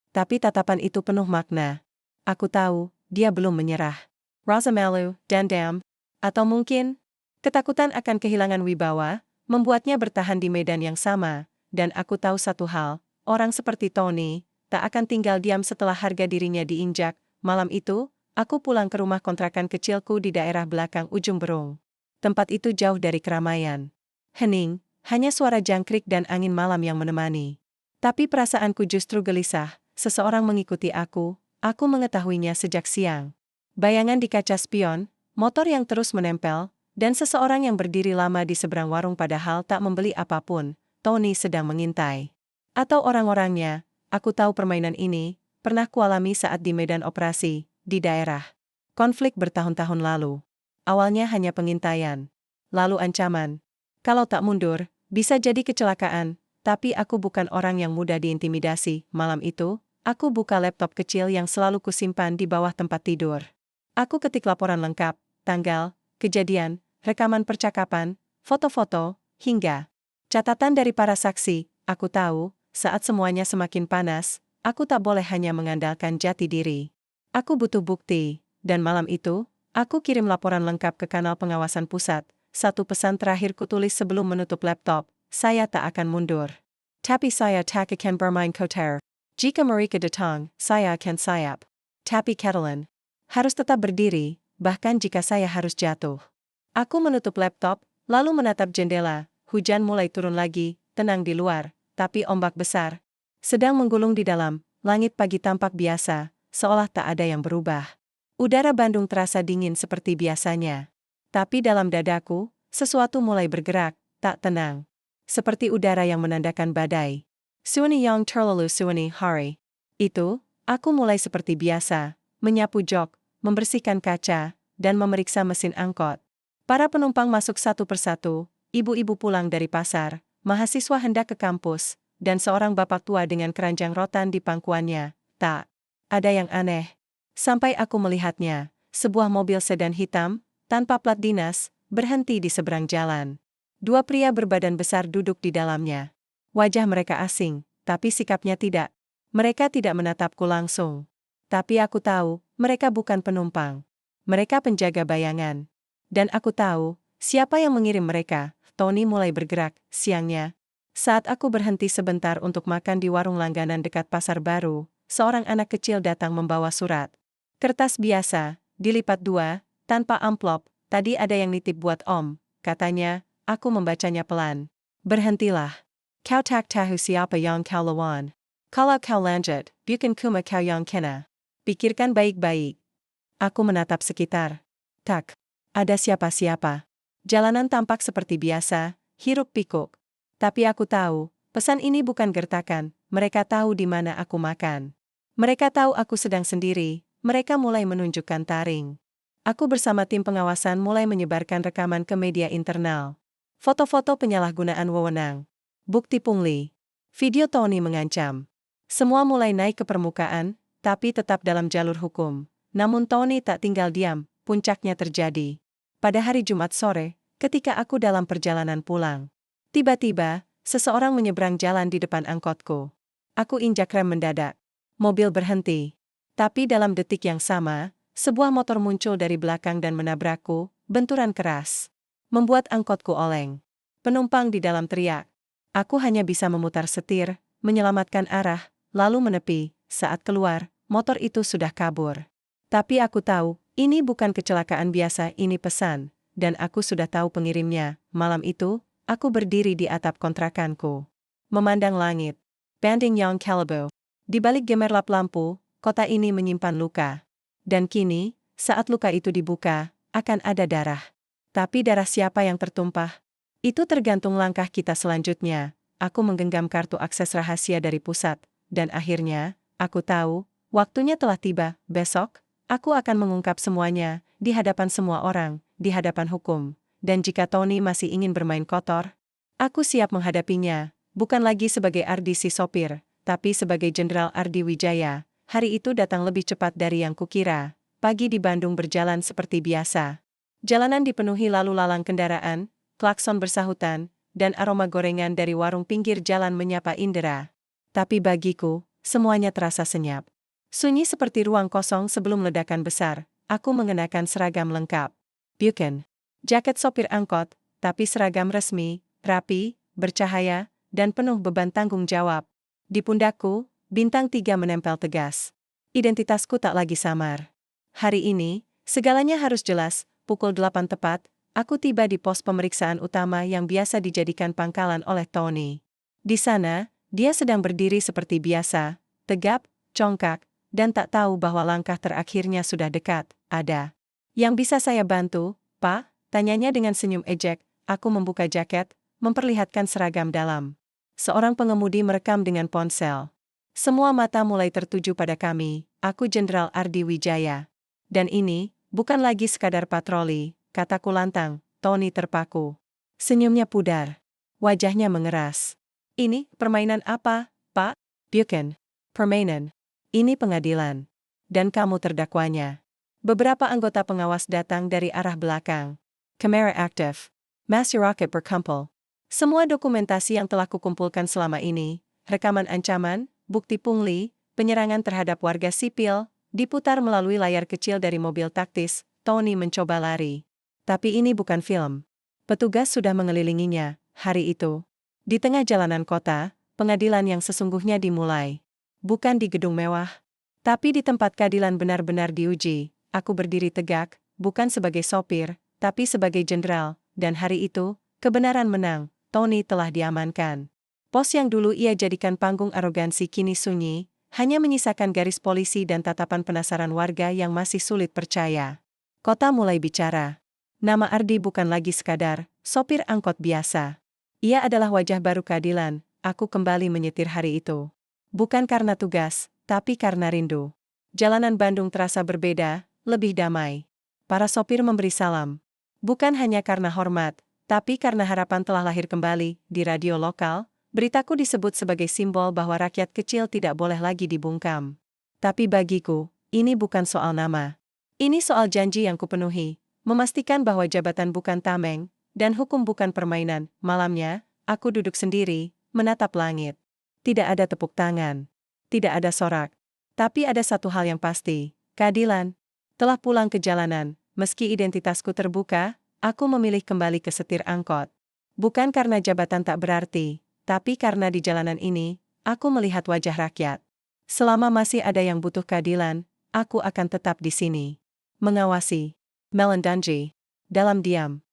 Tapi tatapan itu penuh makna. Aku tahu, dia belum menyerah. Rasa malu, dendam, atau mungkin ketakutan akan kehilangan wibawa, membuatnya bertahan di medan yang sama, dan aku tahu satu hal, orang seperti Tony tak akan tinggal diam setelah harga dirinya diinjak. Malam itu, aku pulang ke rumah kontrakan kecilku di daerah belakang ujung Berung. Tempat itu jauh dari keramaian. Hening, hanya suara jangkrik dan angin malam yang menemani. Tapi perasaanku justru gelisah, seseorang mengikuti aku mengetahuinya sejak siang. Bayangan di kaca spion, motor yang terus menempel, dan seseorang yang berdiri lama di seberang warung padahal tak membeli apapun. Tony sedang mengintai. Atau orang-orangnya, aku tahu permainan ini, pernah kualami saat di medan operasi, di daerah konflik bertahun-tahun lalu. Awalnya hanya pengintaian, lalu ancaman. Kalau tak mundur, bisa jadi kecelakaan, tapi aku bukan orang yang mudah diintimidasi. Malam itu, aku buka laptop kecil yang selalu kusimpan di bawah tempat tidur. Aku ketik laporan lengkap, tanggal, kejadian, rekaman percakapan, foto-foto, hingga catatan dari para saksi. Aku tahu, saat semuanya semakin panas, aku tak boleh hanya mengandalkan jati diri. Aku butuh bukti, dan malam itu, aku kirim laporan lengkap ke kanal pengawasan pusat. Satu pesan terakhir kutulis sebelum menutup laptop, saya tak akan mundur. Tapi saya tak akan bermain kotor. Jika mereka datang, saya akan sayap. Tapi Catalan harus tetap berdiri, bahkan jika saya harus jatuh. Aku menutup laptop, lalu menatap jendela. Hujan mulai turun lagi, tenang di luar, tapi ombak besar sedang menggulung di dalam. Langit pagi tampak biasa, seolah tak ada yang berubah. Udara Bandung terasa dingin seperti biasanya. Tapi dalam dadaku, sesuatu mulai bergerak, tak tenang. Seperti udara yang menandakan badai. Suani yang terlalu suani hari. Itu, aku mulai seperti biasa, menyapu jok, membersihkan kaca, dan memeriksa mesin angkot. Para penumpang masuk satu persatu, ibu-ibu pulang dari pasar, mahasiswa hendak ke kampus, dan seorang bapak tua dengan keranjang rotan di pangkuannya. Tak ada yang aneh. Sampai aku melihatnya, sebuah mobil sedan hitam, tanpa plat dinas, berhenti di seberang jalan. 2 pria berbadan besar duduk di dalamnya. Wajah mereka asing, tapi sikapnya tidak. Mereka tidak menatapku langsung. Tapi aku tahu, mereka bukan penumpang. Mereka penjaga bayangan. Dan aku tahu, siapa yang mengirim mereka. Tony mulai bergerak, siangnya. Saat aku berhenti sebentar untuk makan di warung langganan dekat Pasar Baru, seorang anak kecil datang membawa surat. Kertas biasa, dilipat 2, tanpa amplop. Tadi ada yang nitip buat Om, katanya. Aku membacanya pelan. Berhentilah. Kau tak tahu siapa yang kau lawan. Kalau kau lanjut, bukan cuma kau yang kena. Pikirkan baik-baik. Aku menatap sekitar. Tak ada siapa-siapa. Jalanan tampak seperti biasa, hiruk-pikuk. Tapi aku tahu, pesan ini bukan gertakan, mereka tahu di mana aku makan. Mereka tahu aku sedang sendiri, mereka mulai menunjukkan taring. Aku bersama tim pengawasan mulai menyebarkan rekaman ke media internal. Foto-foto penyalahgunaan wewenang. Bukti pungli. Video Tony mengancam. Semua mulai naik ke permukaan, tapi tetap dalam jalur hukum. Namun Tony tak tinggal diam, puncaknya terjadi. Pada hari Jumat sore, ketika aku dalam perjalanan pulang. Tiba-tiba, seseorang menyeberang jalan di depan angkotku. Aku injak rem mendadak. Mobil berhenti. Tapi dalam detik yang sama, sebuah motor muncul dari belakang dan menabrakku, benturan keras. Membuat angkotku oleng. Penumpang di dalam teriak. Aku hanya bisa memutar setir, menyelamatkan arah, lalu menepi. Saat keluar, motor itu sudah kabur. Tapi aku tahu, ini bukan kecelakaan biasa, ini pesan. Dan aku sudah tahu pengirimnya. Malam itu, aku berdiri di atap kontrakanku. Memandang langit. Banding Yang Calabo. Di balik gemerlap lampu, kota ini menyimpan luka. Dan kini, saat luka itu dibuka, akan ada darah. Tapi darah siapa yang tertumpah? Itu tergantung langkah kita selanjutnya. Aku menggenggam kartu akses rahasia dari pusat. Dan akhirnya, aku tahu, waktunya telah tiba. Besok, aku akan mengungkap semuanya, di hadapan semua orang, di hadapan hukum. Dan jika Tony masih ingin bermain kotor, aku siap menghadapinya, bukan lagi sebagai Ardi si sopir, tapi sebagai Jenderal Ardi Wijaya. Hari itu datang lebih cepat dari yang kukira. Pagi di Bandung berjalan seperti biasa. Jalanan dipenuhi lalu lalang kendaraan, klakson bersahutan, dan aroma gorengan dari warung pinggir jalan menyapa indera. Tapi bagiku, semuanya terasa senyap. Sunyi seperti ruang kosong sebelum ledakan besar. Aku mengenakan seragam lengkap. Bukan jaket sopir angkot, tapi seragam resmi, rapi, bercahaya, dan penuh beban tanggung jawab. Di pundakku, bintang 3 menempel tegas. Identitasku tak lagi samar. Hari ini, segalanya harus jelas. Pukul 8 tepat, aku tiba di pos pemeriksaan utama yang biasa dijadikan pangkalan oleh Tony. Di sana, dia sedang berdiri seperti biasa, tegap, congkak, dan tak tahu bahwa langkah terakhirnya sudah dekat. Ada yang bisa saya bantu, Pak? Tanyanya dengan senyum ejek. Aku membuka jaket, memperlihatkan seragam dalam. Seorang pengemudi merekam dengan ponsel. Semua mata mulai tertuju pada kami. Aku Jenderal Ardi Wijaya. Dan ini, bukan lagi sekadar patroli, kataku lantang. Tony terpaku. Senyumnya pudar. Wajahnya mengeras. Ini, permainan apa, Pak? Bukan. Permainan. Ini pengadilan. Dan kamu terdakwanya. Beberapa anggota pengawas datang dari arah belakang. Kamera aktif. Masih roket berkumpul. Semua dokumentasi yang telah kukumpulkan selama ini, rekaman ancaman, bukti pungli, penyerangan terhadap warga sipil, diputar melalui layar kecil dari mobil taktis. Tony mencoba lari. Tapi ini bukan film. Petugas sudah mengelilinginya, hari itu. Di tengah jalanan kota, pengadilan yang sesungguhnya dimulai. Bukan di gedung mewah. Tapi di tempat keadilan benar-benar diuji. Aku berdiri tegak, bukan sebagai sopir, tapi sebagai jenderal, dan hari itu, kebenaran menang. Tony telah diamankan. Pos yang dulu ia jadikan panggung arogansi kini sunyi, hanya menyisakan garis polisi dan tatapan penasaran warga yang masih sulit percaya. Kota mulai bicara. Nama Ardi bukan lagi sekadar sopir angkot biasa. Ia adalah wajah baru keadilan. Aku kembali menyetir hari itu. Bukan karena tugas, tapi karena rindu. Jalanan Bandung terasa berbeda, lebih damai. Para sopir memberi salam. Bukan hanya karena hormat, tapi karena harapan telah lahir kembali. Di radio lokal, beritaku disebut sebagai simbol bahwa rakyat kecil tidak boleh lagi dibungkam. Tapi bagiku, ini bukan soal nama. Ini soal janji yang kupenuhi, memastikan bahwa jabatan bukan tameng, dan hukum bukan permainan. Malamnya, aku duduk sendiri, menatap langit. Tidak ada tepuk tangan. Tidak ada sorak. Tapi ada satu hal yang pasti, keadilan. Telah pulang ke jalanan, meski identitasku terbuka, aku memilih kembali ke setir angkot. Bukan karena jabatan tak berarti, tapi karena di jalanan ini, aku melihat wajah rakyat. Selama masih ada yang butuh keadilan, aku akan tetap di sini. Mengawasi. Melandanji. Dalam diam.